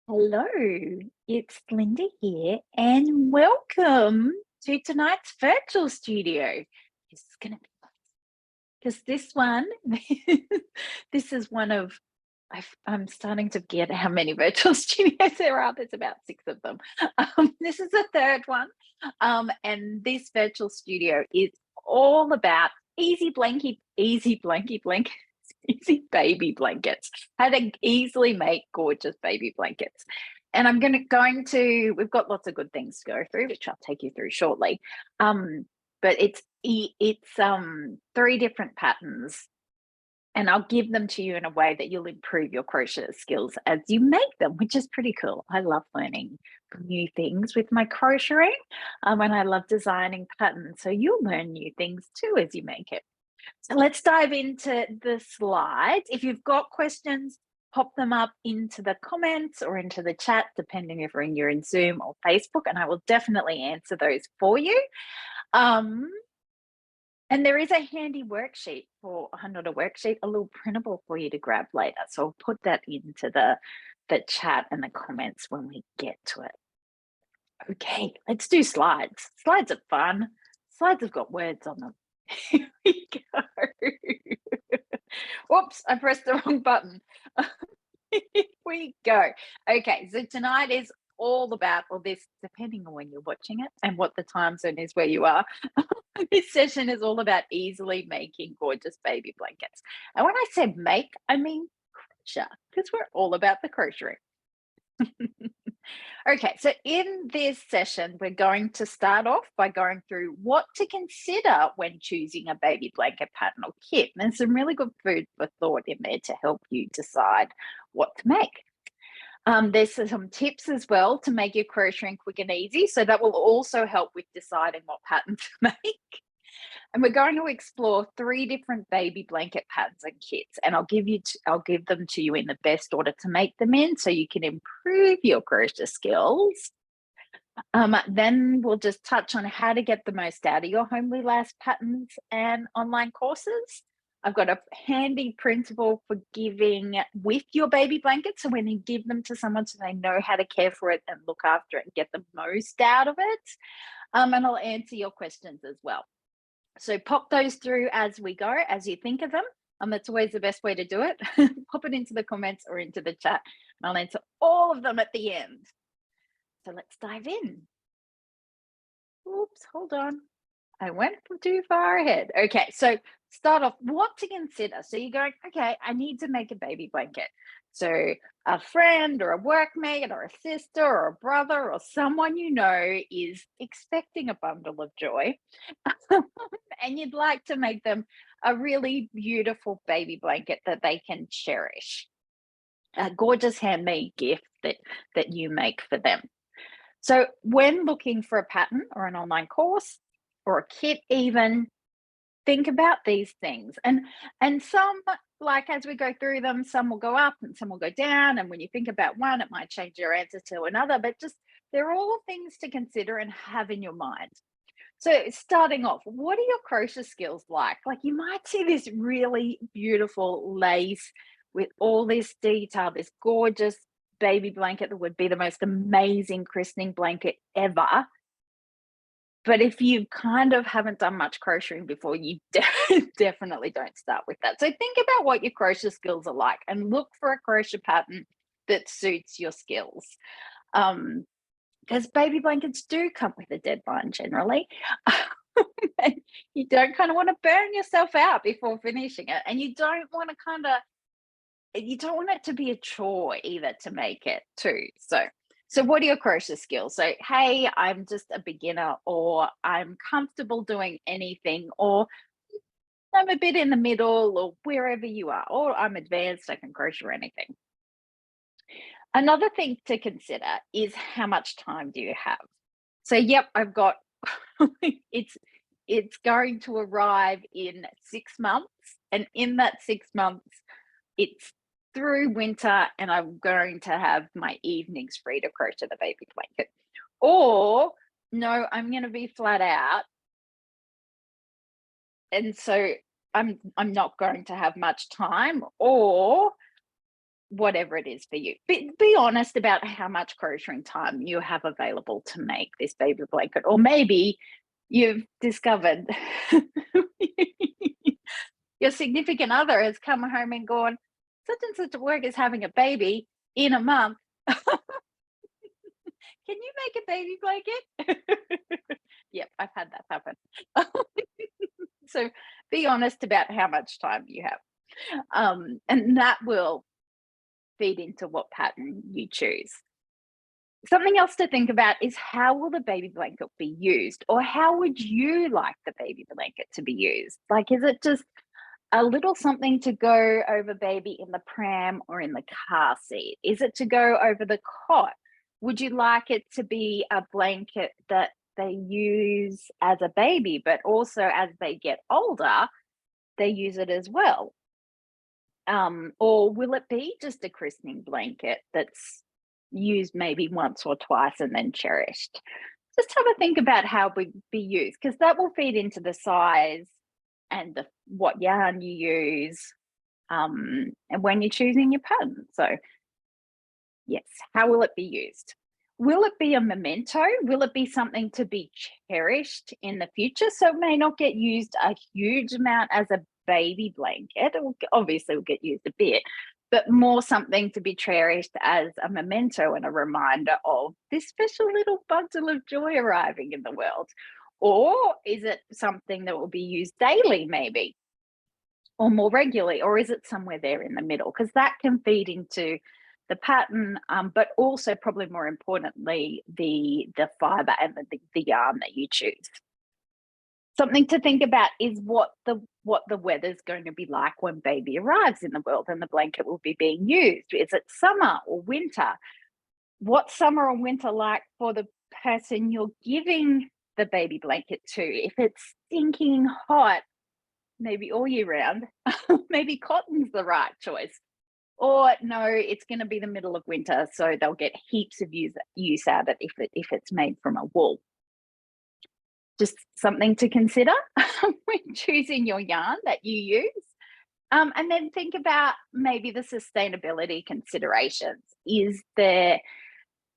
Hello, it's Lynda here, and welcome to tonight's virtual studio. This is going to be fun because this one, this is one of, I'm starting to get how many virtual studios there are. There's about six of them. This is the third one, and this virtual studio is all about easy blanky blankets, easy baby blankets, how to easily make gorgeous baby blankets. And we've got lots of good things to go through, which I'll take you through shortly. But it's three different patterns, and I'll give them to you in a way that you'll improve your crochet skills as you make them, which is pretty cool. I love learning new things with my crocheting, and I love designing patterns. So you'll learn new things too as you make it. So let's dive into the slides. If you've got questions, pop them up into the comments or into the chat, depending if you're in Zoom or Facebook, and I will definitely answer those for you. And there is a handy worksheet not a worksheet, a little printable for you to grab later. So I'll put that into the chat and the comments when we get to it. Okay, let's do slides. Slides are fun. Slides have got words on them. Here we go. Whoops, I pressed the wrong button. Here we go. Okay, so tonight is all about, or this, depending on when you're watching it and what the time zone is where you are, this session is all about easily making gorgeous baby blankets. And when I said make, I mean crochet, because we're all about the crocheting. Okay, so in this session, we're going to start off by going through what to consider when choosing a baby blanket pattern or kit. And there's some really good food for thought in there to help you decide what to make. There's some tips as well to make your crocheting quick and easy. So that will also help with deciding what pattern to make. And we're going to explore three different baby blanket patterns and kits, and I'll give them to you in the best order to make them in, so you can improve your crochet skills. Then we'll just touch on how to get the most out of your Homelea Lass patterns and online courses. I've got a handy printable for giving with your baby blanket, so when you give them to someone, so they know how to care for it and look after it and get the most out of it. And I'll answer your questions as well. So pop those through as we go, as you think of them. That's always the best way to do it. Pop it into the comments or into the chat, and I'll answer all of them at the end. So let's dive in. Oops, hold on. I went too far ahead. Okay, so start off what to consider. So you're going, okay, I need to make a baby blanket. So a friend or a workmate or a sister or a brother or someone you know is expecting a bundle of joy and you'd like to make them a really beautiful baby blanket that they can cherish. A gorgeous handmade gift that you make for them. So when looking for a pattern or an online course or a kit even, think about these things. And some, like as we go through them, some will go up and some will go down. And when you think about one, it might change your answer to another, but just they're all things to consider and have in your mind. So starting off, what are your crochet skills like? Like you might see this really beautiful lace with all this detail, this gorgeous baby blanket that would be the most amazing christening blanket ever. But if you kind of haven't done much crocheting before, you definitely don't start with that. So think about what your crochet skills are like and look for a crochet pattern that suits your skills. Because baby blankets do come with a deadline generally. And you don't kind of want to burn yourself out before finishing it. And you don't want it to be a chore either to make it too. So what are your crochet skills? So, hey, I'm just a beginner, or I'm comfortable doing anything, or I'm a bit in the middle, or wherever you are, or I'm advanced, I can crochet anything. Another thing to consider is how much time do you have? So, yep, I've got, it's going to arrive in 6 months. And in that 6 months, it's through winter and I'm going to have my evenings free to crochet the baby blanket. Or no, I'm going to be flat out. And so I'm not going to have much time, or whatever it is for you. Be honest about how much crocheting time you have available to make this baby blanket, or maybe you've discovered your significant other has come home and gone, such and such work is having a baby in a month. Can you make a baby blanket? Yep, I've had that happen. So be honest about how much time you have. And that will feed into what pattern you choose. Something else to think about is, how will the baby blanket be used? Or how would you like the baby blanket to be used? Like, is it just a little something to go over baby in the pram or in the car seat? Is it to go over the cot? Would you like it to be a blanket that they use as a baby, but also as they get older, they use it as well? Or will it be just a christening blanket that's used maybe once or twice and then cherished? Just have a think about how it would be used, because that will feed into the size and what yarn you use, and when you're choosing your pattern. So yes, how will it be used? Will it be a memento? Will it be something to be cherished in the future? So it may not get used a huge amount as a baby blanket. It will obviously get used a bit, but more something to be cherished as a memento and a reminder of this special little bundle of joy arriving in the world. Or is it something that will be used daily, maybe, or more regularly? Or is it somewhere there in the middle? Because that can feed into the pattern, but also, probably more importantly, the fiber and the yarn that you choose. Something to think about is what the weather's going to be like when baby arrives in the world and the blanket will be being used. Is it summer or winter? What's summer or winter like for the person you're giving the baby blanket to? If it's stinking hot, maybe all year round, maybe cotton's the right choice. Or no, it's going to be the middle of winter, so they'll get heaps of use out of it if it's made from a wool. Just something to consider when choosing your yarn that you use. And then think about maybe the sustainability considerations. Is there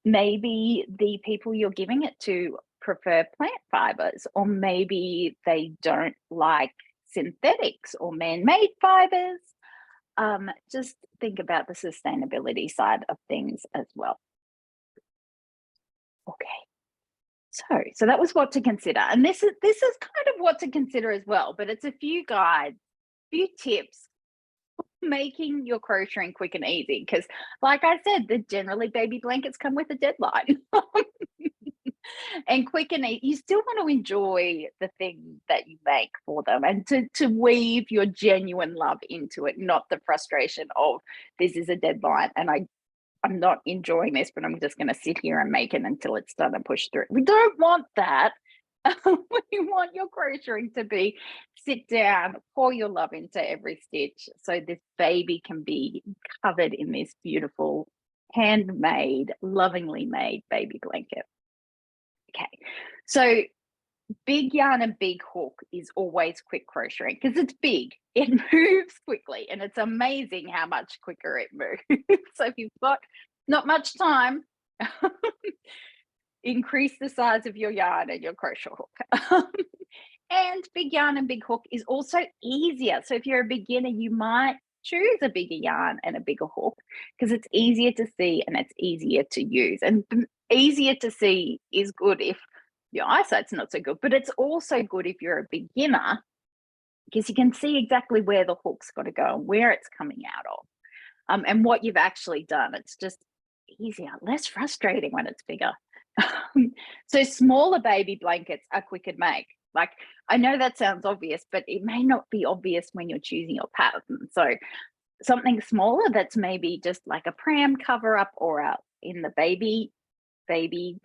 maybe the people you're giving it to prefer plant fibers, or maybe they don't like synthetics or man-made fibers? Just think about the sustainability side of things as well. Okay, so that was what to consider, and this is kind of what to consider as well, but it's a few guides, few tips, making your crocheting quick and easy. Because, like I said, generally baby blankets come with a deadline. And quick and easy, you still want to enjoy the thing that you make for them, and to weave your genuine love into it, not the frustration of, this is a deadline and I'm not enjoying this, but I'm just going to sit here and make it until it's done and push through. We don't want that. We want your crocheting to be, sit down, pour your love into every stitch, so this baby can be covered in this beautiful, handmade, lovingly made baby blanket. Okay, so big yarn and big hook is always quick crocheting because it's big. It moves quickly, and it's amazing how much quicker it moves. So if you've got not much time, increase the size of your yarn and your crochet hook. And big yarn and big hook is also easier. So if you're a beginner, you might choose a bigger yarn and a bigger hook because it's easier to see and it's easier to use. And easier to see is good if your eyesight's not so good, but it's also good if you're a beginner because you can see exactly where the hook's got to go and where it's coming out of, and what you've actually done. It's just easier, less frustrating when it's bigger. So smaller baby blankets are quicker to make. Like, I know that sounds obvious, but it may not be obvious when you're choosing your pattern. So something smaller that's maybe just like a pram cover up, or in the baby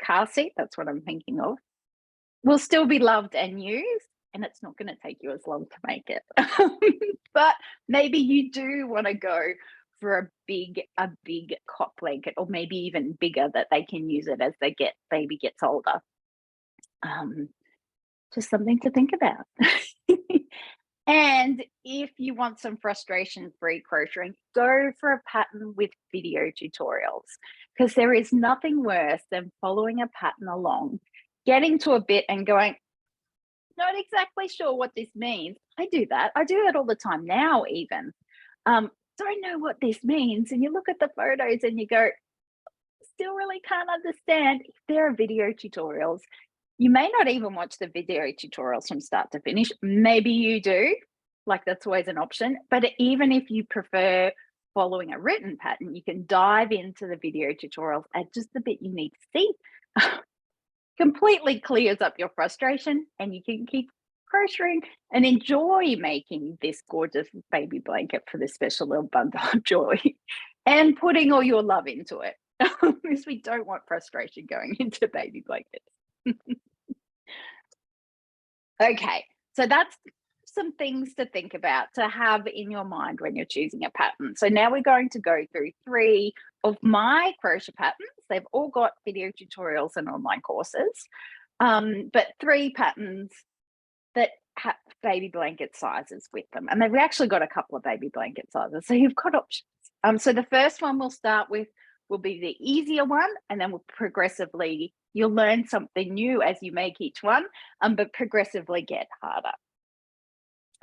car seat, that's what I'm thinking of, will still be loved and used, and it's not going to take you as long to make it. But maybe you do want to go for a big cot blanket, or maybe even bigger, that they can use it as baby gets older. Just something to think about. And if you want some frustration-free crocheting, go for a pattern with video tutorials, because there is nothing worse than following a pattern along, getting to a bit and going, not exactly sure what this means. I do that. I do that all the time now, even. Don't know what this means. And you look at the photos and you go, still really can't understand. If there are video tutorials, you may not even watch the video tutorials from start to finish. Maybe you do, like that's always an option. But even if you prefer following a written pattern, you can dive into the video tutorials at just the bit you need to see. Completely clears up your frustration, and you can keep crocheting and enjoy making this gorgeous baby blanket for this special little bundle of joy and putting all your love into it, because we don't want frustration going into baby blankets. Okay, so that's some things to think about, to have in your mind when you're choosing a pattern. So now we're going to go through 3 of my crochet patterns. They've all got video tutorials and online courses, but 3 patterns that have baby blanket sizes with them. And they've actually got a couple of baby blanket sizes, so you've got options. So the first one we'll start with will be the easier one, and then we'll progressively, you'll learn something new as you make each one, but progressively get harder.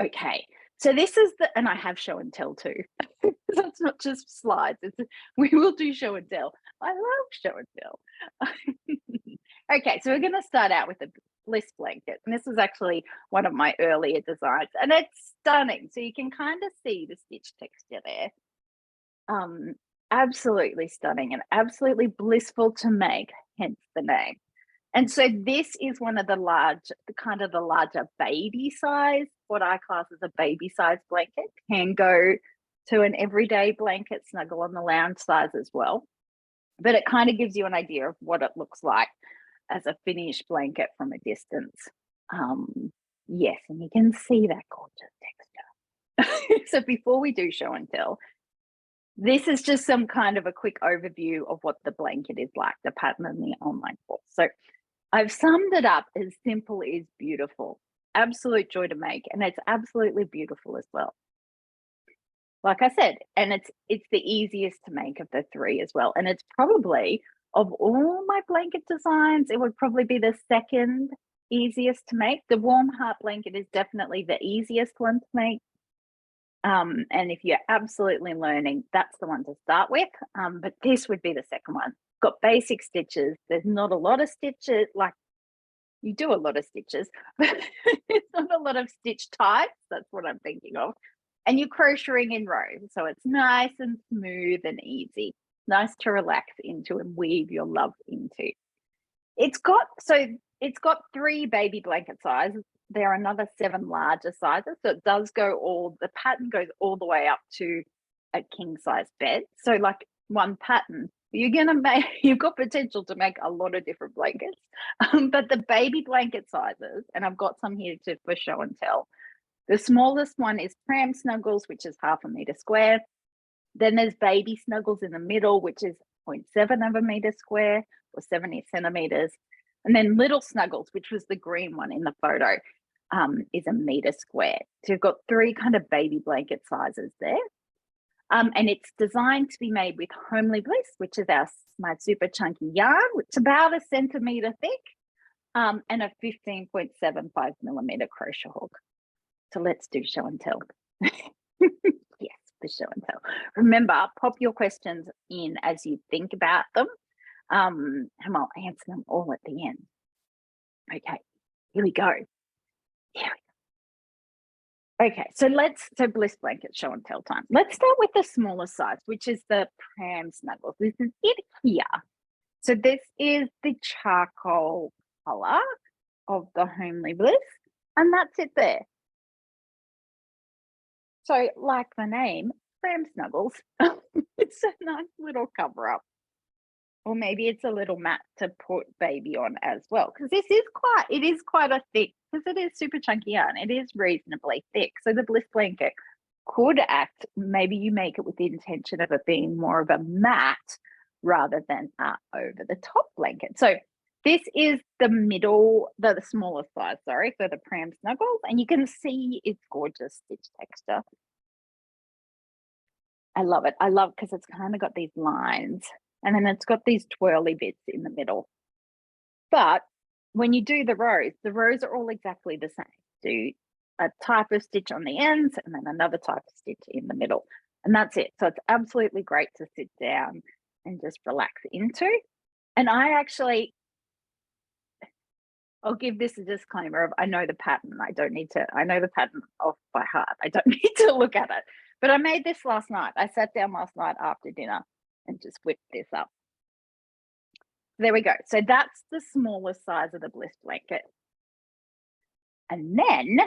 Okay, so this is the, and I have show and tell too. So it's not just slides, we will do show and tell. I love show and tell. Okay, so we're going to start out with a bliss blanket, and this was actually one of my earlier designs, and it's stunning. So you can kind of see the stitch texture there. Absolutely stunning and absolutely blissful to make, hence the name. And so this is one of the larger baby size, what I class as a baby size blanket, can go to an everyday blanket, snuggle on the lounge size as well. But it kind of gives you an idea of what it looks like as a finished blanket from a distance. Yes, and you can see that gorgeous texture. So before we do show and tell, this is just some kind of a quick overview of what the blanket is like, the pattern in the online course. So I've summed it up as simple is beautiful. Absolute joy to make, and it's absolutely beautiful as well. Like I said, and it's the easiest to make of the 3 as well. And it's probably, of all my blanket designs, it would probably be the second easiest to make. The warm heart blanket is definitely the easiest one to make. And if you're absolutely learning, that's the one to start with. But this would be the second one. Got basic stitches. There's not a lot of stitches, like you do a lot of stitches, but it's not a lot of stitch types. That's what I'm thinking of. And you're crocheting in rows. So it's nice and smooth and easy. Nice to relax into and weave your love into. It's got 3 baby blanket sizes. There are another 7 larger sizes. So it does go the pattern goes all the way up to a king size bed. So like one pattern, you've got potential to make a lot of different blankets. But the baby blanket sizes, and I've got some here for show and tell. The smallest one is pram snuggles, which is 1/2 meter square. Then there's baby snuggles in the middle, which is 0.7 of a meter square or 70 centimeters. And then little snuggles, which was the green one in the photo, is a meter square. So you've got 3 kind of baby blanket sizes there. And it's designed to be made with Homelea Bliss, which is my super chunky yarn, which is about 1 centimeter thick, and a 15.75 millimeter crochet hook. So let's do show and tell. Yes, the show and tell. Remember, pop your questions in as you think about them, and I'll answer them all at the end. Okay, here we go. Okay, so bliss blanket show and tell time. Let's start with the smaller size, which is the pram snuggles. This is it here. So this is the charcoal color of the Homelea Bliss, and that's it there. So like the name, pram snuggles, it's a nice little cover up. Or maybe it's a little mat to put baby on as well, because it is quite a thick, because it is super chunky yarn. It is reasonably thick. So the bliss blanket could act, maybe you make it with the intention of it being more of a mat rather than over the top blanket. So This is the middle, the smallest size, sorry, for the pram snuggles, and you can see its gorgeous stitch texture. I love it. I love because it's kind of got these lines, and then it's got these twirly bits in the middle. But when you do the rows are all exactly the same. Do a type of stitch on the ends and then another type of stitch in the middle, and that's it. So it's absolutely great to sit down and just relax into. And I'll give this a disclaimer of I know the pattern. I know the pattern off by heart. I don't need to look at it. But I made this last night. I sat down last night after dinner and just whipped this up. There we go. So that's the smallest size of the bliss blanket. And then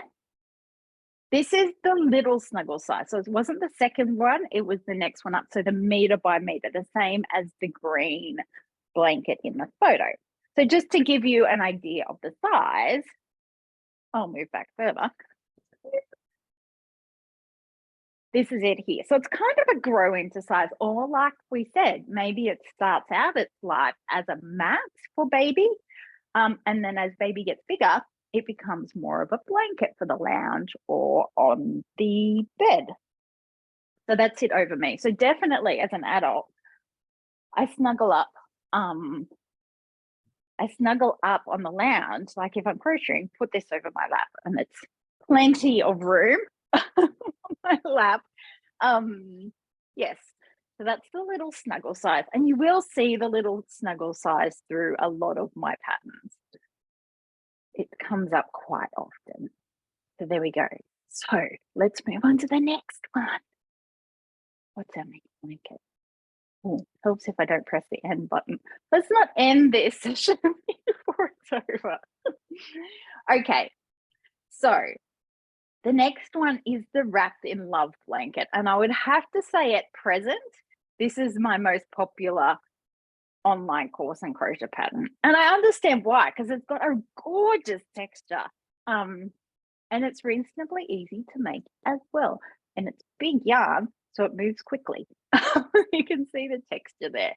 this is the little snuggle size. So it wasn't the second one, it was the next one up. So the meter by meter, the same as the green blanket in the photo. So just to give you an idea of the size, I'll move back further. This is it here. So it's kind of a grow into size, or like we said, maybe it starts out its life as a mat for baby. And then as baby gets bigger, it becomes more of a blanket for the lounge or on the bed. So that's it over me. So definitely as an adult, I snuggle up on the lounge, like if I'm crocheting, put this over my lap, and it's plenty of room on my lap. Yes, so that's the little snuggle size, and you will see the little snuggle size through a lot of my patterns. It comes up quite often. So there we go. So let's move on to the next one. What's our next blanket? Oh, helps if I don't press the end button. Let's not end this session before it's over. Okay, so the next one is the Wrapped in Love blanket. And I would have to say at present, this is my most popular online course and crochet pattern. And I understand why, because it's got a gorgeous texture. And it's reasonably easy to make as well. And it's big yarn, so it moves quickly. You can see the texture there.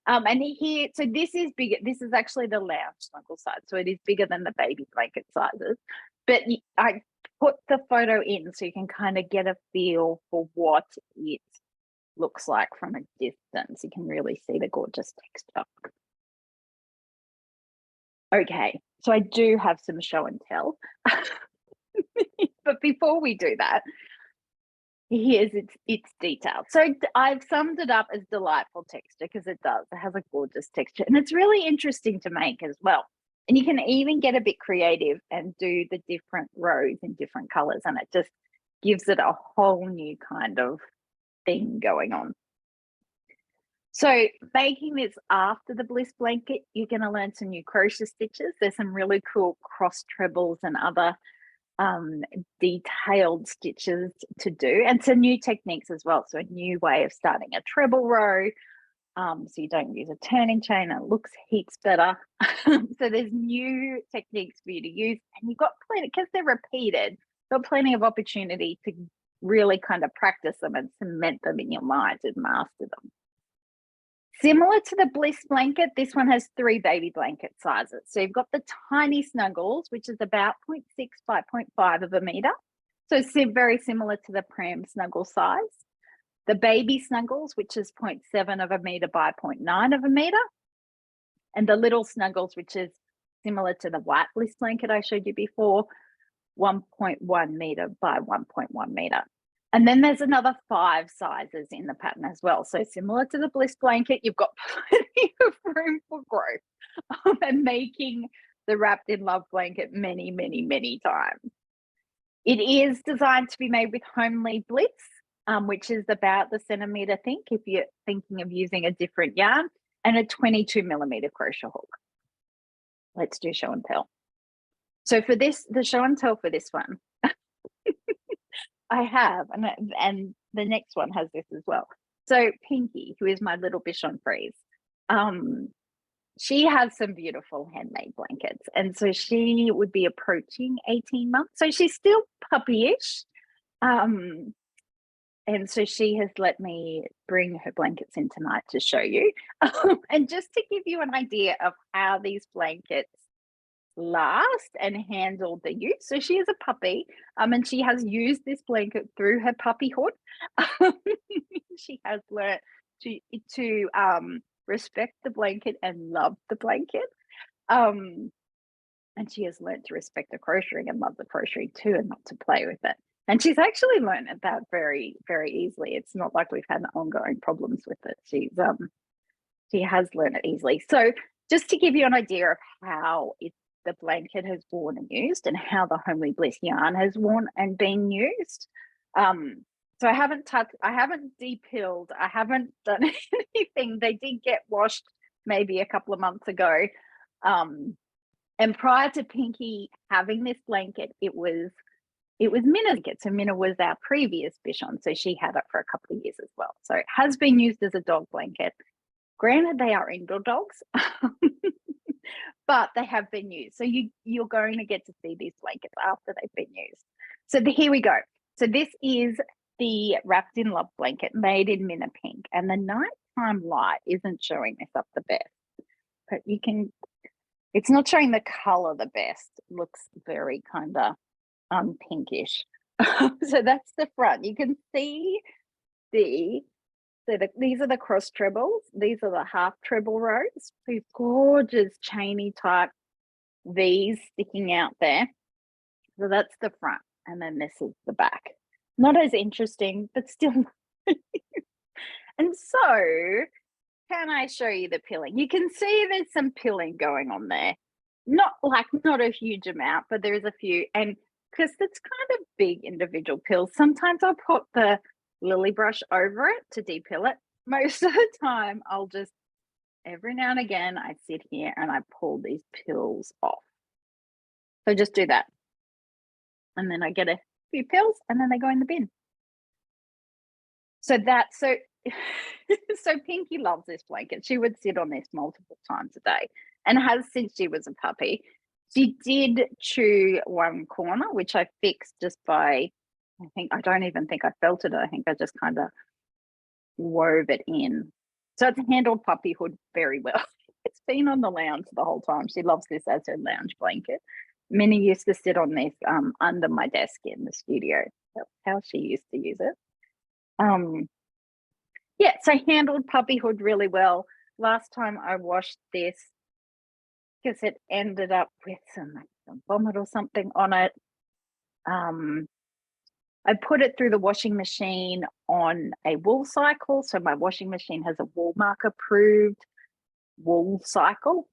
And here, so this is bigger. This is actually the lounge snuggle size. So it is bigger than the baby blanket sizes. But I put the photo in so you can kind of get a feel for what it looks like from a distance. You can really see the gorgeous texture. Okay, so I do have some show and tell. But before we do that, here's its detail. So I've summed it up as delightful texture because it does. It has a gorgeous texture, and it's really interesting to make as well. And you can even get a bit creative and do the different rows in different colors, and it just gives it a whole new kind of thing going on. So making this after the bliss blanket, you're going to learn some new crochet stitches. There's some really cool cross trebles and other detailed stitches to do, and some new techniques as well. So a new way of starting a treble row, so you don't use a turning chain, and it looks heaps better. So there's new techniques for you to use, and you've got plenty, because they're repeated, you've got plenty of opportunity to really kind of practice them and cement them in your mind and master them. Similar to the bliss blanket, this one has 3 baby blanket sizes. So you've got the tiny snuggles, which is about 0.6 by 0.5 of a meter. So it's very similar to the pram snuggle size. The baby snuggles, which is 0.7 of a meter by 0.9 of a meter. And the little snuggles, which is similar to the white bliss blanket I showed you before, 1.1 meter by 1.1 meter. And then there's another 5 sizes in the pattern as well. So similar to the bliss blanket, you've got plenty of room for growth and making the Wrapped in Love blanket many, many, many times. It is designed to be made with Homelea Bliss, which is about the centimeter think if you're thinking of using a different yarn, and a 22 millimeter crochet hook. Let's do show and tell. So for this, the show and tell for this one, I have, and the next one has this as well. So Pinky, who is my little Bichon Frise, she has some beautiful handmade blankets, and so she would be approaching 18 months. So she's still puppyish, and And so she has let me bring her blankets in tonight to show you. And just to give you an idea of how these blankets last and handle the use. So she is a puppy, and she has used this blanket through her puppyhood. She has learnt to respect the blanket and love the blanket. And she has learnt to respect the crocheting and love the crocheting too, and not to play with it. And she's actually learned that very, very easily. It's not like we've had ongoing problems with it. She has learned it easily. So just to give you an idea of how the blanket has worn and used, and how the Homelea Bliss yarn has worn and been used. So I haven't depilled, I haven't done anything. They did get washed maybe a couple of months ago. And prior to Pinky having this blanket, it was Minna's blanket. So Minna was our previous Bichon, so she had it for a couple of years as well. So it has been used as a dog blanket. Granted, they are indoor dogs, but they have been used. So you're going to get to see these blankets after they've been used. So here we go. So this is the Wrapped in Love blanket made in Minna Pink, and the nighttime light isn't showing this up the best, but it's not showing the color the best. It looks very kind of pinkish. So that's the front. You can see these are the cross trebles. These are the half treble rows. These gorgeous chainy type V's sticking out there. So that's the front, and then this is the back. Not as interesting, but still. And so, can I show you the pilling? You can see there's some pilling going on there. Not a huge amount, but there is a few. And because it's kind of big individual pills, sometimes I'll put the lily brush over it to depill it. Most of the time, I'll just, every now and again, I sit here and I pull these pills off. So just do that. And then I get a few pills, and then they go in the bin. So Pinky loves this blanket. She would sit on this multiple times a day, and has since she was a puppy. She did chew one corner, which I fixed just by, I don't even think I felted it. I think I just kind of wove it in. So it's handled puppyhood very well. It's been on the lounge the whole time. She loves this as her lounge blanket. Minnie used to sit on this under my desk in the studio. That's how she used to use it. Yeah, so handled puppyhood really well. Last time I washed this, because it ended up with some vomit or something on it. I put it through the washing machine on a wool cycle. So my washing machine has a Woolmark approved wool cycle.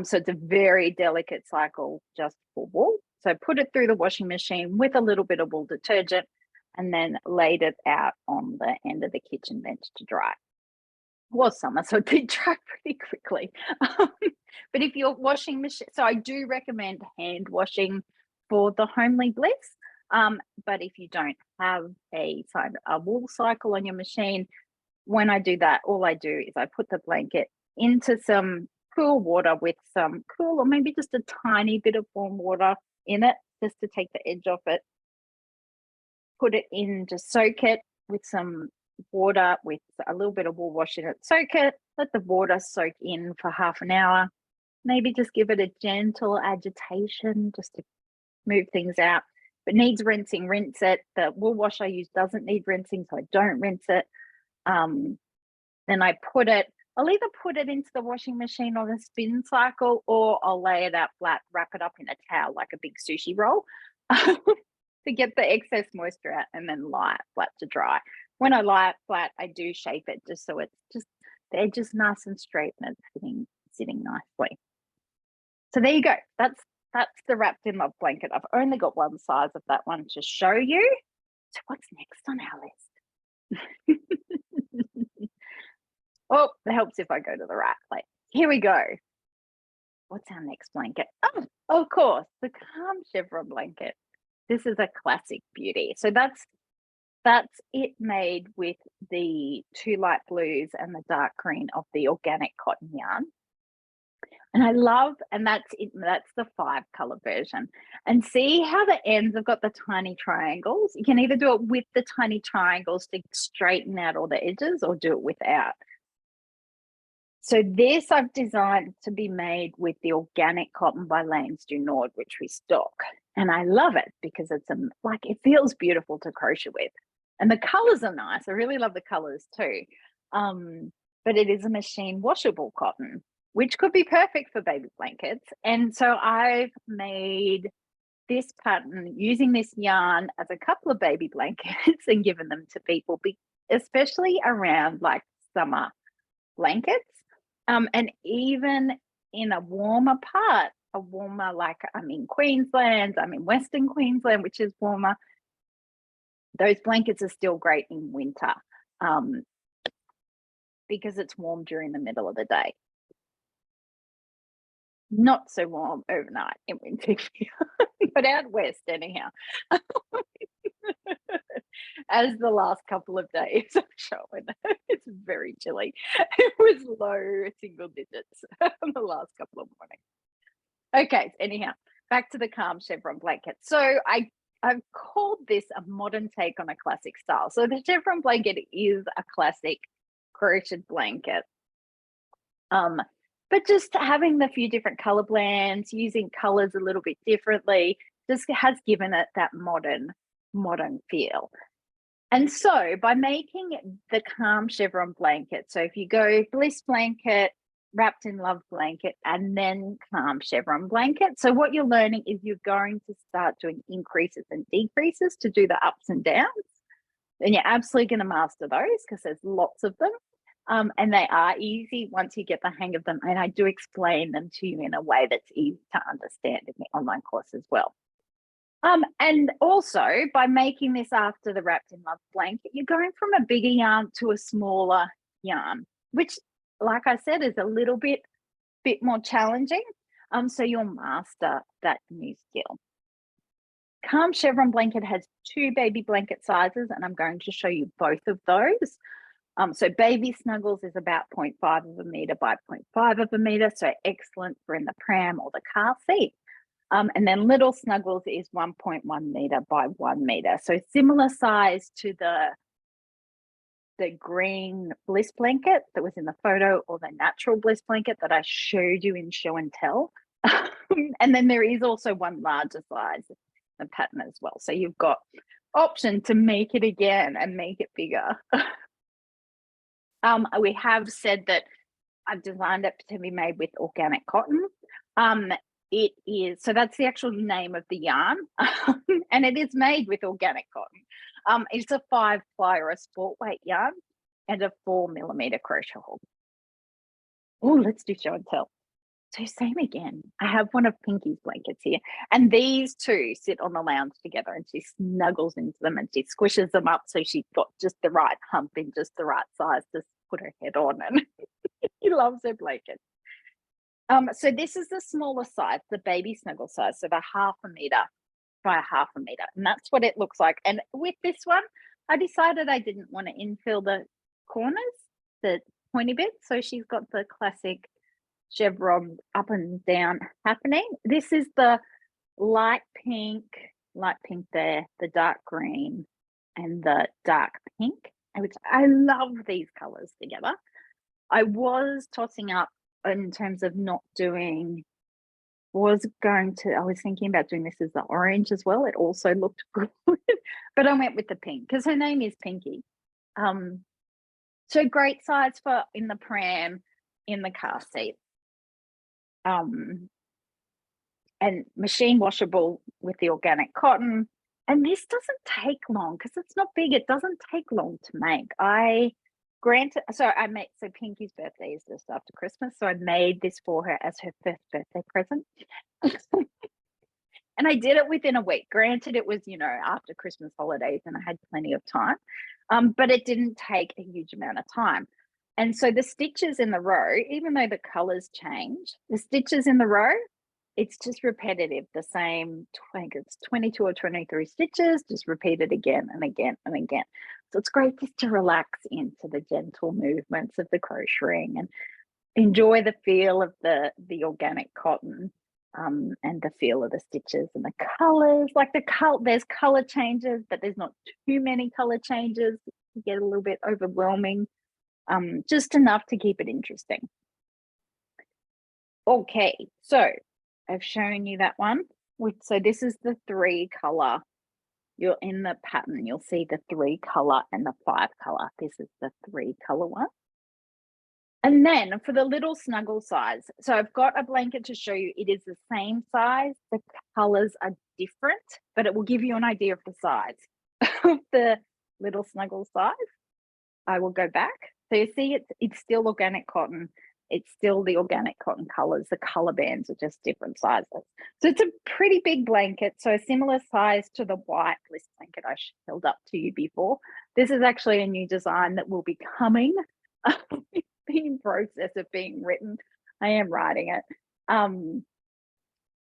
So it's a very delicate cycle just for wool. So I put it through the washing machine with a little bit of wool detergent, and then laid it out on the end of the kitchen bench to dry. It was summer, so it did dry pretty quickly. But if you're washing machine, so I do recommend hand washing for the Homelea Bliss. But if you don't have a wool cycle on your machine, when I do that, all I do is I put the blanket into some cool water with some cool, or maybe just a tiny bit of warm water in it, just to take the edge off it. Put it in, just soak it with some water with a little bit of wool wash in it. Soak it, let the water soak in for half an hour. Maybe just give it a gentle agitation just to move things out. But needs rinsing, rinse it. The wool wash I use doesn't need rinsing, so I don't rinse it. Then I'll either put it into the washing machine on a spin cycle, or I'll lay it out flat, wrap it up in a towel like a big sushi roll to get the excess moisture out, and then lie it flat to dry. When I lie it flat, I do shape it just so it's just the edge is nice and straight and it's sitting nicely. So there you go. That's the Wrapped in Love blanket. I've only got one size of that one to show you. So what's next on our list? Oh, it helps if I go to the right place. Here we go. What's our next blanket? Oh, of course, the Calm Chevron blanket. This is a classic beauty. So that's it, made with the 2 light blues and the dark green of the organic cotton yarn. And I love, and that's it, that's the 5-color version. And see how the ends have got the tiny triangles? You can either do it with the tiny triangles to straighten out all the edges, or do it without. So this I've designed to be made with the organic cotton by Lanes du Nord, which we stock. And I love it because it's like, it feels beautiful to crochet with. And the colors are nice. I really love the colors too. But it is a machine washable cotton, which could be perfect for baby blankets. And so I've made this pattern using this yarn as a couple of baby blankets and given them to people, especially around like summer blankets. And even in a warmer part, like I'm in Queensland, I'm in Western Queensland, which is warmer, those blankets are still great in winter because it's warm during the middle of the day. Not so warm overnight in winter, but out west anyhow. As the last couple of days have shown, it's very chilly. It was low single digits the last couple of mornings. Okay, anyhow, back to the calm chevron blanket. So I've called this a modern take on a classic style. So the chevron blanket is a classic crocheted blanket. But just having the few different color blends, using colors a little bit differently, just has given it that modern feel. And so by making the calm chevron blanket, so if you go bliss blanket, wrapped in love blanket, and then calm chevron blanket, so what you're learning is you're going to start doing increases and decreases to do the ups and downs. And you're absolutely going to master those because there's lots of them. And they are easy once you get the hang of them. And I do explain them to you in a way that's easy to understand in the online course as well. And also by making this after the wrapped in love blanket, you're going from a bigger yarn to a smaller yarn, which, like I said, is a little bit more challenging. So you'll master that new skill. Calm chevron blanket has 2 baby blanket sizes, and I'm going to show you both of those. So baby snuggles is about 0.5 of a meter by 0.5 of a meter, so excellent for in the pram or the car seat. And then little snuggles is 1.1 meter by 1 meter, so similar size to the green bliss blanket that was in the photo, or the natural bliss blanket that I showed you in show and tell. And then there is also one larger size the pattern as well, so you've got option to make it again and make it bigger. We have said that I've designed it to be made with organic cotton. It is, so that's the actual name of the yarn, and it is made with organic cotton. It's a 5-ply or a sport weight yarn and a 4mm crochet hook. Oh, let's do show and tell. So same again. I have one of Pinky's blankets here, and these two sit on the lounge together, and she snuggles into them and she squishes them up so she's got just the right hump in just the right size to put her head on, and she loves her blanket. So this is the smaller size, the baby snuggle size, so about 1/2 meter by 1/2 meter, and that's what it looks like. And with this one, I decided I didn't want to infill the corners, the pointy bits, so she's got the classic chevron up and down happening. This is the light pink there, the dark green, and the dark pink, which I love these colors together. I was tossing up in terms of not doing, I was thinking about doing this as the orange as well. It also looked good, but I went with the pink because her name is Pinky. So great size for in the pram, in the car seat. And machine washable with the organic cotton. And this doesn't take long because it's not big. It doesn't take long to make. So Pinky's birthday is just after Christmas, so I made this for her as her first birthday present. And I did it within a week. Granted, it was, after Christmas holidays and I had plenty of time, but it didn't take a huge amount of time. And so the stitches in the row, even though the colors change, the stitches in the row, it's just repetitive, the same, I think it's 22 or 23 stitches, just repeated again and again and again. So it's great just to relax into the gentle movements of the crocheting. And enjoy the feel of the organic cotton, and the feel of the stitches and the colors. Like there's color changes, but there's not too many color changes. You get a little bit overwhelming, just enough to keep it interesting. Okay, so I've shown you that one. So this is the 3 color. You're in the pattern, you'll see the 3 color and the 5 color. This is the 3 color one. And then for the little snuggle size, so I've got a blanket to show you. It is the same size. The colors are different, but it will give you an idea of the size of the little snuggle size. I will go back. So you see it's still organic cotton. It's still the organic cotton colors. The color bands are just different sizes. So it's a pretty big blanket. So a similar size to the white bliss blanket I held up to you before. This is actually a new design that will be coming. In process of being written. I am writing it.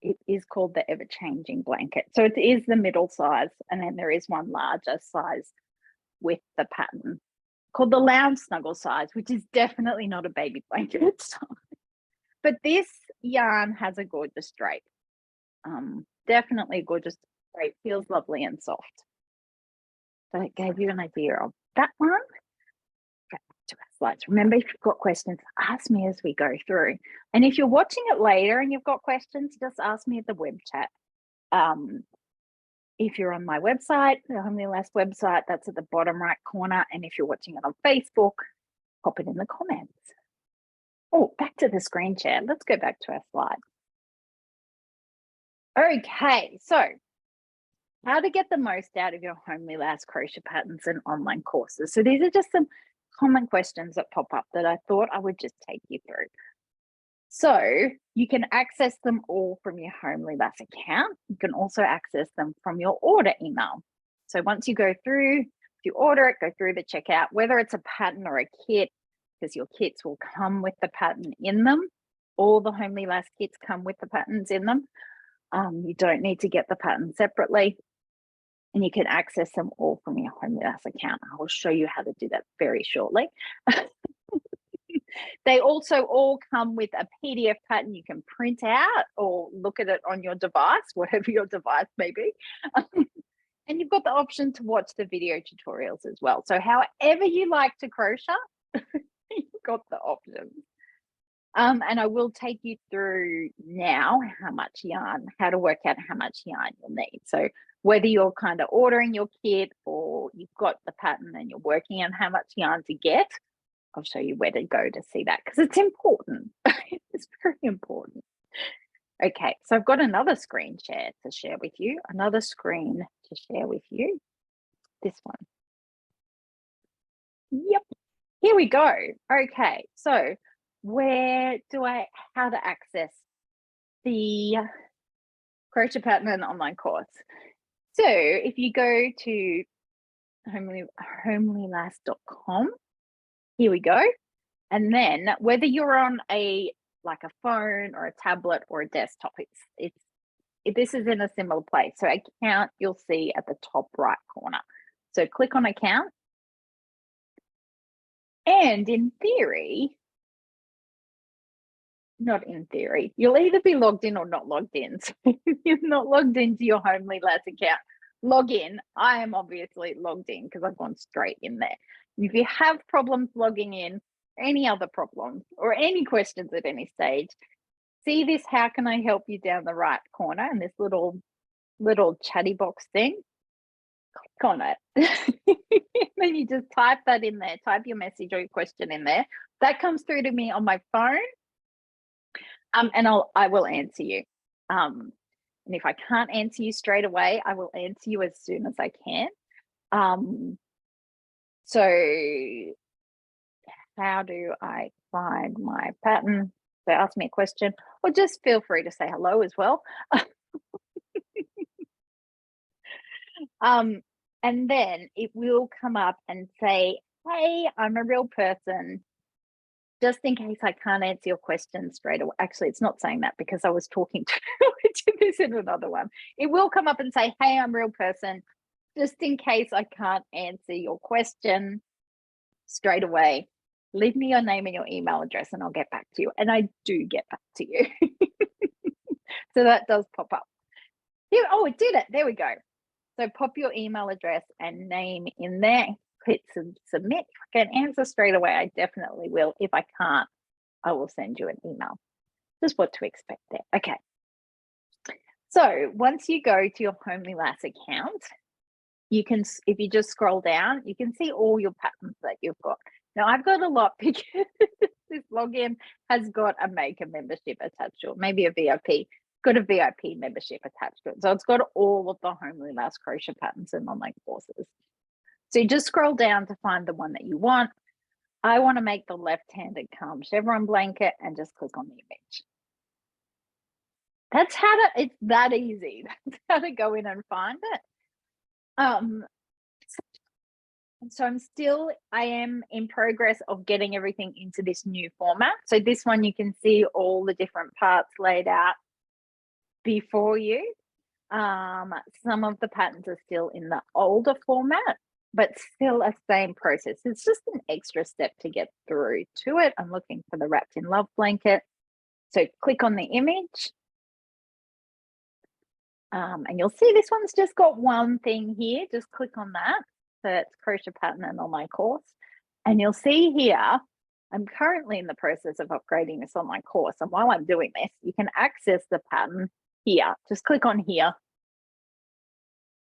It is called the ever-changing blanket. So it is the middle size, and then there is one larger size with the pattern called the lounge snuggle size, which is definitely not a baby blanket. But this yarn has a gorgeous drape. Definitely a gorgeous drape. Feels lovely and soft. So it gave you an idea of that one. To our slides. Remember, if you've got questions, ask me as we go through. And if you're watching it later and you've got questions, just ask me at the web chat. If you're on my website, the Homelea Lass website, that's at the bottom right corner. And if you're watching it on Facebook, pop it in the comments. Oh, back to the screen share. Let's go back to our slide. Okay, so how to get the most out of your Homelea Lass crochet patterns and online courses. So these are just some common questions that pop up that I thought I would just take you through. So you can access them all from your Homelea Lass account. You can also access them from your order email. So once you go through, if you order it, go through the checkout, whether it's a pattern or a kit, because your kits will come with the pattern in them. All the Homelea Lass kits come with the patterns in them. You don't need to get the pattern separately. And you can access them all from your Homelea Lass account. I will show you how to do that very shortly. They also all come with a PDF pattern you can print out or look at it on your device, whatever your device may be. And you've got the option to watch the video tutorials as well. So however you like to crochet, you've got the options. And I will take you through now how to work out how much yarn you'll need. So whether you're kind of ordering your kit or you've got the pattern and you're working on how much yarn to get, I'll show you where to go to see that because it's important. It's very important. Okay, so I've got another screen share to share with you, This one. Yep, here we go. Okay, so how to access the crochet pattern and online course. So if you go to homelealass.com, here we go. And then whether you're on a phone or a tablet or a desktop, this is in a similar place. So account you'll see at the top right corner. So click on account. And in theory, not in theory, you'll either be logged in or not logged in. So if you're not logged into your Homelea Lass account, log in. I am obviously logged in because I've gone straight in there. If you have problems logging in, any other problems or any questions at any stage, see this how can I help you down the right corner and this little chatty box thing. Click on it. Then you just type that in there, type your message or your question in there. That comes through to me on my phone. And I will answer you. And if I can't answer you straight away, I will answer you as soon as I can. So how do I find my pattern? So ask me a question or just feel free to say hello as well. And then it will come up and say, hey, I'm a real person. Just in case I can't answer your question straight away. Actually, it's not saying that because I was talking to this in another one. It will come up and say, hey, I'm a real person. Just in case I can't answer your question straight away, leave me your name and your email address and I'll get back to you. And I do get back to you. So that does pop up. Here, oh, it did it. There we go. So pop your email address and name in there. Hit submit. If I can answer straight away, I definitely will. If I can't, I will send you an email. Just what to expect there. Okay. So once you go to your Homelea Lass account, you can, if you just scroll down, you can see all your patterns that you've got. Now I've got a lot because this login has got a maker membership attached to it, maybe a VIP. Got a VIP membership attached to it. So it's got all of the Homelea Lass crochet patterns and online courses. So you just scroll down to find the one that you want. I want to make the left-handed calm chevron blanket and just click on the image. That's how to, it's that easy. That's how to go in and find it. So I am in progress of getting everything into this new format. So this one, you can see all the different parts laid out before you. Some of the patterns are still in the older format, but still a same process. It's just an extra step to get through to it. I'm looking for the Wrapped in Love blanket. So click on the image. And you'll see this one's just got one thing here. Just click on that. So it's crochet pattern and online course. And you'll see here, I'm currently in the process of upgrading this online course. And while I'm doing this, you can access the pattern here. Just click on here.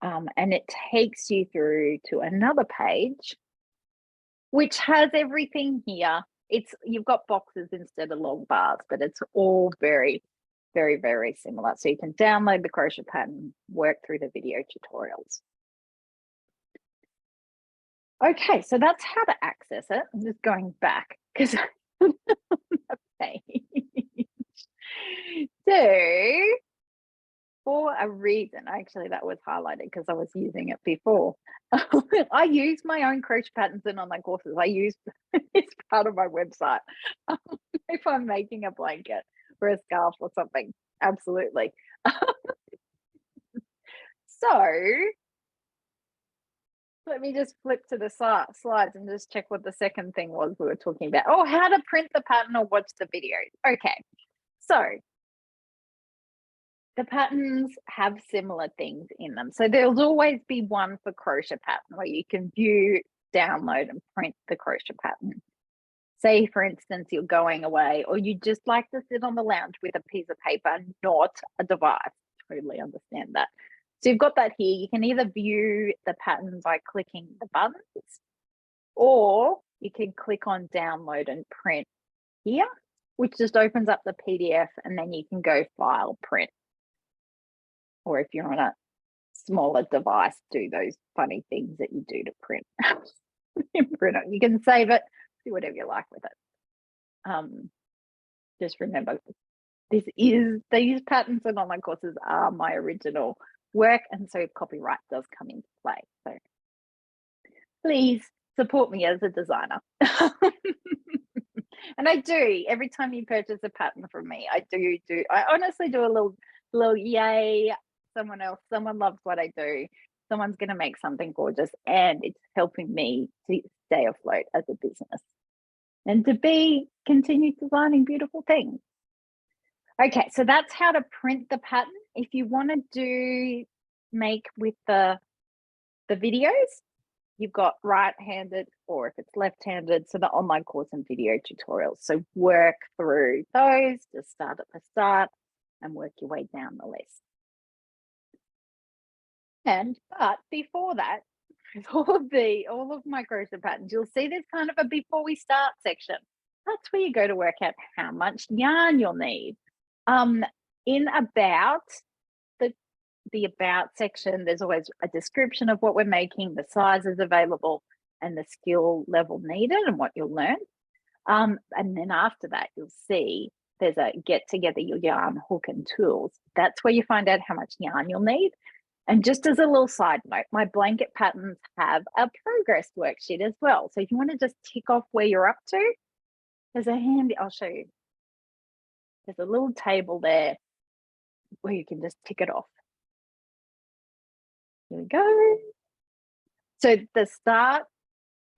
And it takes you through to another page, which has everything here. You've got boxes instead of long bars, but it's all very, very, very similar. So you can download the crochet pattern, work through the video tutorials. Okay, so that's how to access it. I'm just going back because I'm on the page. So for a reason, actually that was highlighted because I was using it before. I use my own crochet patterns and online courses. I use it's part of my website. If I'm making a blanket or a scarf or something, absolutely. So let me just flip to the slides and just check what the second thing was we were talking about. Oh, how to print the pattern or watch the videos. Okay, so the patterns have similar things in them. So there'll always be one for crochet pattern where you can view, download and print the crochet pattern. Say, for instance, you're going away or you just like to sit on the lounge with a piece of paper, not a device. Totally understand that. So you've got that here. You can either view the pattern by clicking the buttons, or you can click on download and print here, which just opens up the PDF, and then you can go file, print. Or if you're on a smaller device, do those funny things that you do to print. You can save it, do whatever you like with it. Just remember, these patterns and online courses are my original work, and so copyright does come into play. So please support me as a designer. And I do. Every time you purchase a pattern from me, I honestly do a little yay. Someone loves what I do. Someone's going to make something gorgeous, and it's helping me to stay afloat as a business and to continue designing beautiful things. Okay, so that's how to print the pattern. If you want to make with the videos, you've got right-handed, or if it's left-handed, so the online course and video tutorials. So work through those, just start at the start and work your way down the list. But before that, with all of my crochet patterns, you'll see there's kind of a before we start section. That's where you go to work out how much yarn you'll need. In about the about section, there's always a description of what we're making, the sizes available, and the skill level needed and what you'll learn. And then after that, you'll see there's a get together your yarn, hook and tools. That's where you find out how much yarn you'll need. And just as a little side note, my blanket patterns have a progress worksheet as well. So if you want to just tick off where you're up to, there's a handy, I'll show you. There's a little table there where you can just tick it off. Here we go. So the start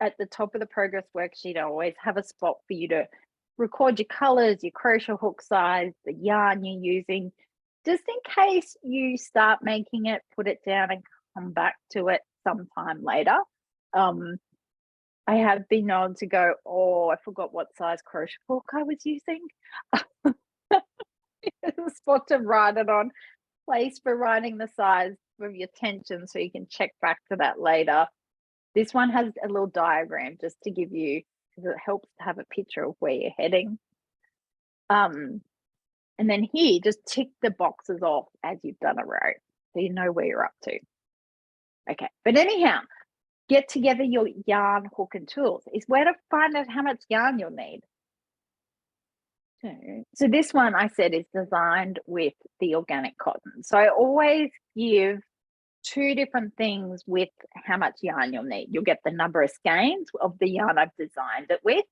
at the top of the progress worksheet, I always have a spot for you to record your colors, your crochet hook size, the yarn you're using, just in case you start making it, put it down and come back to it sometime later. I have been known to go, oh, I forgot what size crochet hook I was using. A spot to write it on, place for writing the size of your tension so you can check back to that later. This one has a little diagram just to give you, because it helps to have a picture of where you're heading. And then here, just tick the boxes off as you've done a row, so you know where you're up to. Okay, but anyhow, get together your yarn, hook, and tools is where to find out how much yarn you'll need. So this one I said is designed with the organic cotton. So I always give 2 different things with how much yarn you'll need. You'll get the number of skeins of the yarn I've designed it with,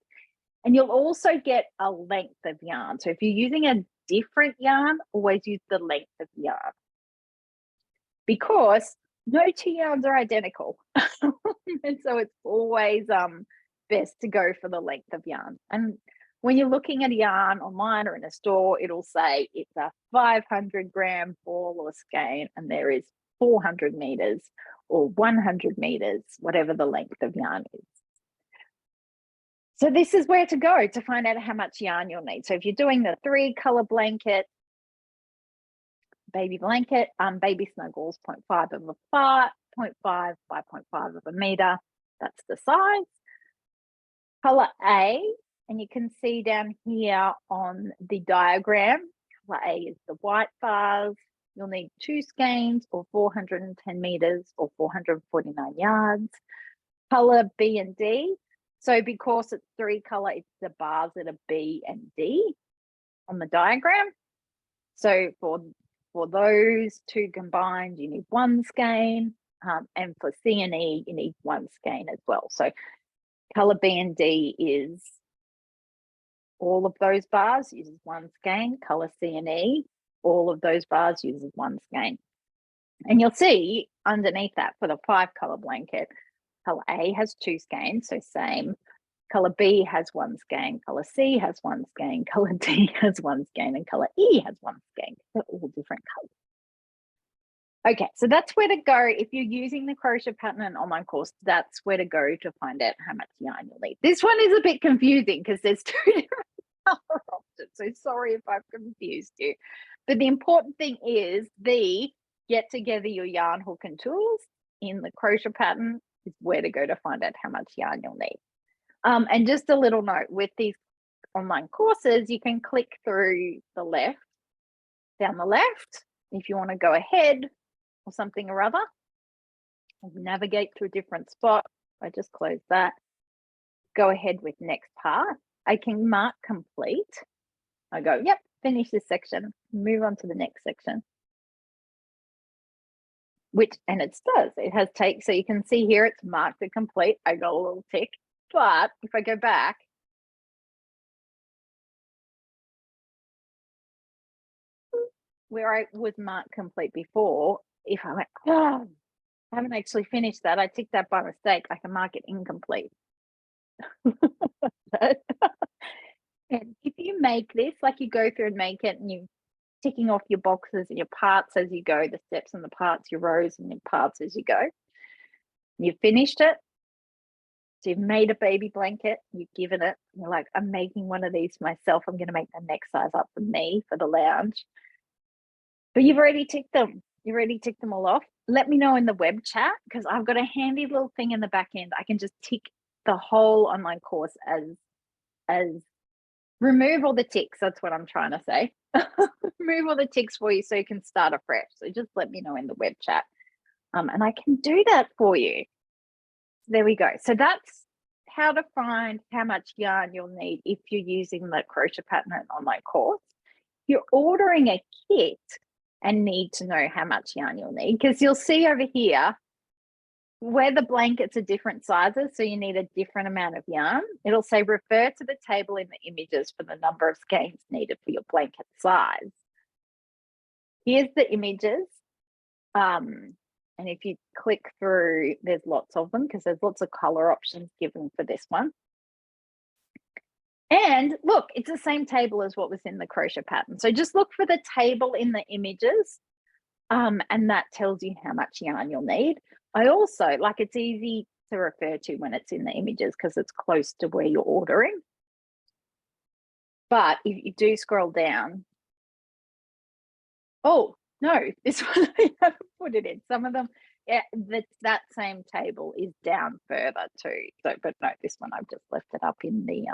and you'll also get a length of yarn. So if you're using a different yarn, always use the length of yarn, because no 2 yarns are identical. And so it's always best to go for the length of yarn. And when you're looking at a yarn online or in a store, it'll say it's a 500-gram ball or skein, and there is 400 meters or 100 meters, whatever the length of yarn is. So this is where to go to find out how much yarn you'll need. So if you're doing the 3-color blanket, baby blanket, baby snuggles, 0.5 of a part, 0.5 by 0.5 of a meter. That's the size. Color A, and you can see down here on the diagram, color A is the white bars. You'll need 2 skeins or 410 meters or 449 yards. Color B and D. So because it's 3-color, it's the bars that are B and D on the diagram. So for those 2 combined, you need 1 skein, and for C and E, you need 1 skein as well. So color B and D is all of those bars uses 1 skein. Color C and E, all of those bars uses 1 skein. And you'll see underneath that for the 5-color blanket, color A has 2 skeins, so same. Color B has 1 skein, color C has 1 skein, color D has 1 skein, and color E has 1 skein. They're all different colors. Okay, so that's where to go. If you're using the Crochet Pattern and online course, that's where to go to find out how much yarn you'll need. This one is a bit confusing because there's 2 different color options, so sorry if I've confused you. But the important thing is get together your yarn, hook, and tools in the Crochet Pattern is where to go to find out how much yarn you'll need. And just a little note, with these online courses, you can click through the left, down the left, if you want to go ahead or something or other, navigate to a different spot. I just close that, go ahead with next part. I can mark complete. I go, yep, finish this section, move on to the next section. And it does, it has so you can see here it's marked to complete. I got a little tick, but if I go back, where I was marked complete before, if I went, oh, I haven't actually finished that, I ticked that by mistake, I can mark it incomplete. And if you make this, like you go through and make it and you're ticking off your boxes and your parts as you go, the steps and the parts, your rows and your parts as you go, you've finished it. So you've made a baby blanket, you've given it, you're like, I'm making one of these myself, I'm going to make the next size up for me for the lounge. But you've already ticked them. You've already ticked them all off. Let me know in the web chat, because I've got a handy little thing in the back end. I can just tick the whole online course as remove all the ticks. That's what I'm trying to say. Remove all the ticks for you so you can start afresh. So just let me know in the web chat. And I can do that for you. There we go. So that's how to find how much yarn you'll need if you're using the Crochet Pattern and online course. You're ordering a kit and need to know how much yarn you'll need, because you'll see over here where the blankets are different sizes, so you need a different amount of yarn. It'll say refer to the table in the images for the number of skeins needed for your blanket size. Here's the images. And if you click through, there's lots of them because there's lots of color options given for this one. And look, it's the same table as what was in the crochet pattern. So just look for the table in the images, and that tells you how much yarn you'll need. I also, like, it's easy to refer to when it's in the images because it's close to where you're ordering. But if you do scroll down, oh, no, this one I haven't put it in. Some of them, yeah, that same table is down further too. So, but no, this one I've just left it up in the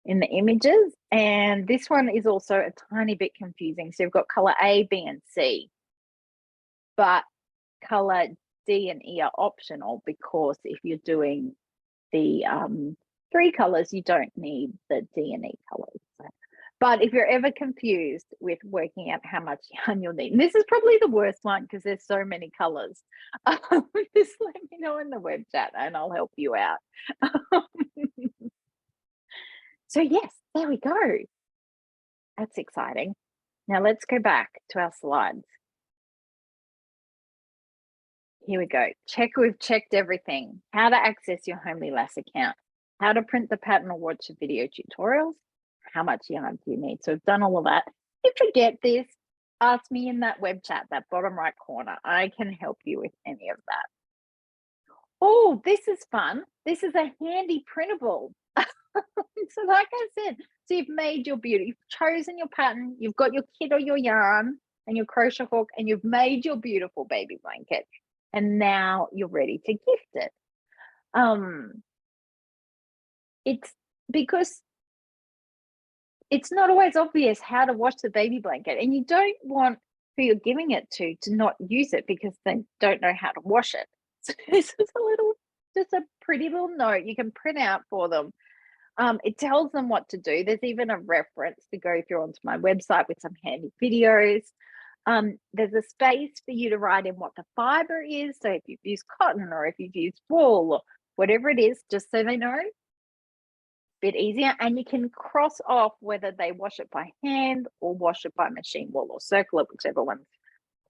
images. And this one is also a tiny bit confusing. So you've got color A, B, and C, but color D and E are optional because if you're doing the 3 colors, you don't need the D and E colors. So, but if you're ever confused with working out how much yarn you'll need, and this is probably the worst one because there's so many colors, just let me know in the web chat and I'll help you out. So yes, there we go. That's exciting. Now let's go back to our slides. Here we go. We've checked everything. How to access your Homelea Lass account, how to print the pattern or watch the video tutorials, how much yarn do you need. So we've done all of that. If you get this, ask me in that web chat, that bottom right corner. I can help you with any of that. Oh, this is fun. This is a handy printable. So like I said, so you've made your beauty, you've chosen your pattern, you've got your kit or your yarn and your crochet hook, and you've made your beautiful baby blanket, and now you're ready to gift it. It's because it's not always obvious how to wash the baby blanket, and you don't want who you're giving it to not use it because they don't know how to wash it. So this is just a pretty little note you can print out for them. It tells them what to do. There's even a reference to go through onto my website with some handy videos. There's a space for you to write in what the fiber is. So if you've used cotton or if you've used wool or whatever it is, just so they know, a bit easier. And you can cross off whether they wash it by hand or wash it by machine wool or circle it, whichever one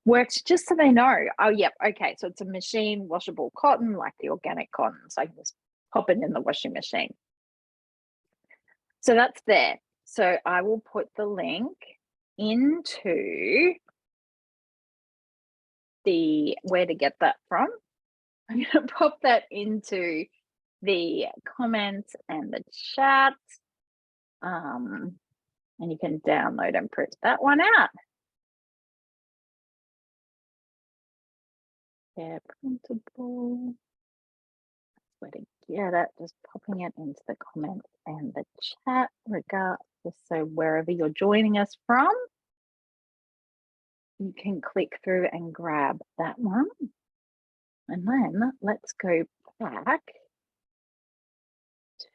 works, just so they know, oh, yep, okay, so it's a machine washable cotton, like the organic cotton. So I can just pop it in the washing machine. So that's there. So I will put the link into the where to get that from. I'm going to pop that into the comments and the chat. And you can download and print that one out. Yeah, printable. Where to get it, just popping it into the comments and the chat, regardless. So wherever you're joining us from, you can click through and grab that one. And then let's go back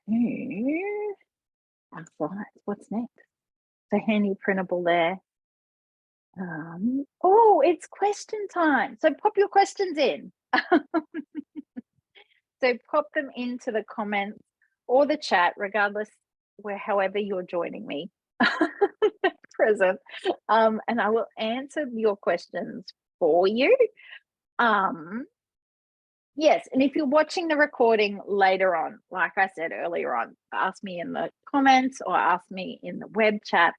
to our slides. What's next? So handy printable there. Oh, it's question time. So pop your questions in. So pop them into the comments or the chat, regardless however you're joining me present. And I will answer your questions for you. Yes, and if you're watching the recording later on, like I said earlier on, ask me in the comments or ask me in the web chat.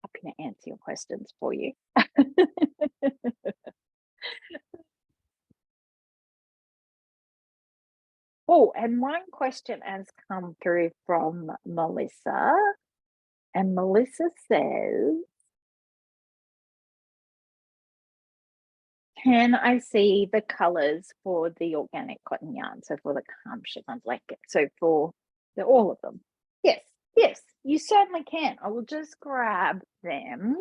I'm going to answer your questions for you. Oh, and one question has come through from Melissa. And Melissa says, can I see the colors for the organic cotton yarn? So for the chevron blanket. So for all of them. Yes, yes, you certainly can. I will just grab them.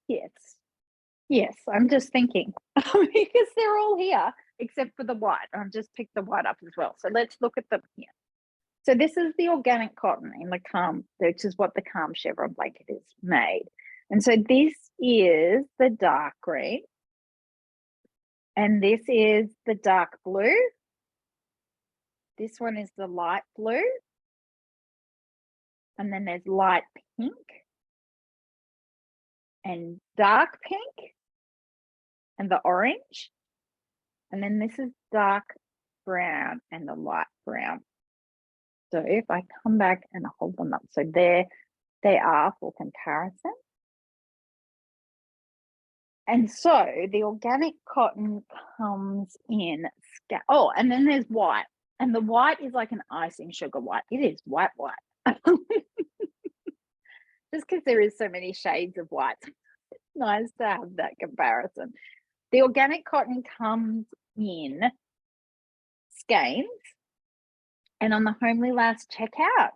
Yes. Yes, I'm just thinking because they're all here except for the white. I've just picked the white up as well. So let's look at them here. So this is the organic cotton in the calm, which is what the calm chevron blanket is made. And so this is the dark green. And this is the dark blue. This one is the light blue. And then there's light pink. and dark pink and the orange. And then this is dark brown and the light brown. So if I come back and hold them up, so there they are for comparison. And so the organic cotton comes in, oh, and then there's white. And the white is like an icing sugar white. It is white. Just because there is so many shades of white. It's nice to have that comparison. The organic cotton comes in skeins. And on the Homelea Lass checkout,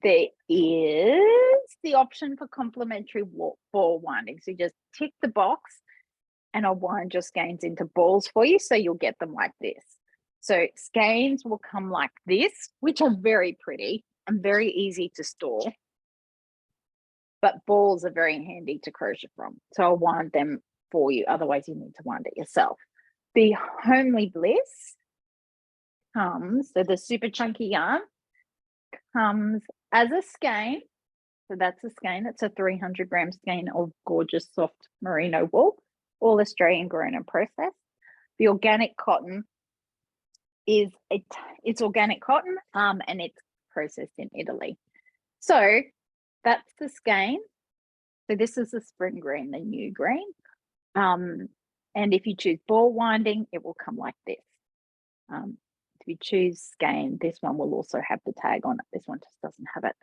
there is the option for complimentary ball winding. So you just tick the box and I'll wind your skeins into balls for you, so you'll get them like this. So skeins will come like this, which are very pretty and very easy to store. But balls are very handy to crochet from. So I'll wind them for you. Otherwise, you need to wind it yourself. The Homelea Bliss comes, so the super chunky yarn comes as a skein. So that's a skein. It's a 300-gram skein of gorgeous soft merino wool, all Australian grown and processed. The organic cotton is it's organic cotton, and it's processed in Italy. So that's the skein. So this is the spring green, the new green. And if you choose ball winding, it will come like this. If you choose skein, this one will also have the tag on it. This one just doesn't have it.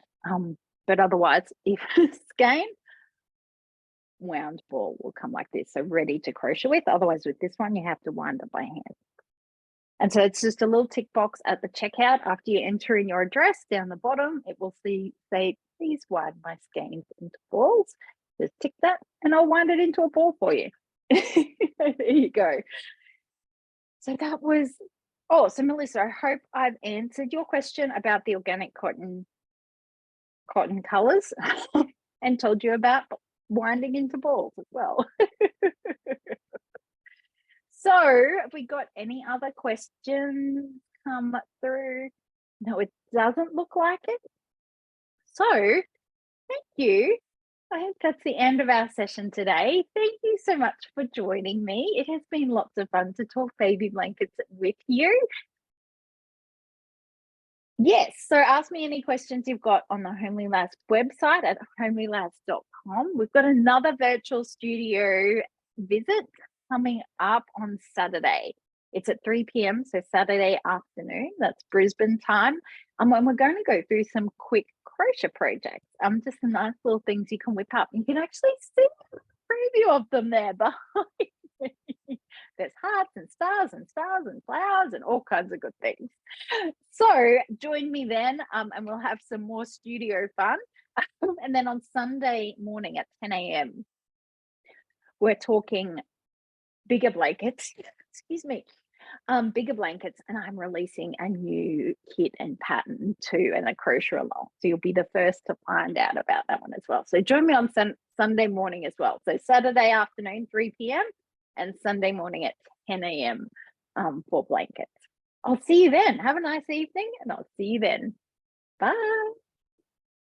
But otherwise, if skein, wound ball will come like this. So ready to crochet with. Otherwise, with this one, you have to wind it by hand. And so it's just a little tick box at the checkout. After you enter in your address, down the bottom, it will say, please wind my skeins into balls. Just tick that and I'll wind it into a ball for you. There you go. So that was, oh, so Melissa, I hope I've answered your question about the organic cotton colors and told you about winding into balls as well. So have we got any other questions come through? No, it doesn't look like it. So thank you. I think that's the end of our session today. Thank you so much for joining me. It has been lots of fun to talk baby blankets with you. Yes, so ask me any questions you've got on the Homelea Lass website at homelealass.com. We've got another virtual studio visit coming up on Saturday. It's at 3 p.m, so Saturday afternoon, that's Brisbane time. And we're going to go through some quick crochet projects. Just some nice little things you can whip up. You can actually see a preview of them there behind me. There's hearts and stars and flowers and all kinds of good things. So join me then, and we'll have some more studio fun. And then on Sunday morning at 10 a.m, we're talking bigger blankets, excuse me, bigger blankets, and I'm releasing a new kit and pattern too, and a crochet along. So you'll be the first to find out about that one as well. So join me on Sunday morning as well. So Saturday afternoon, 3 p.m, and Sunday morning at 10 a.m. For blankets. I'll see you then. Have a nice evening, and I'll see you then. Bye.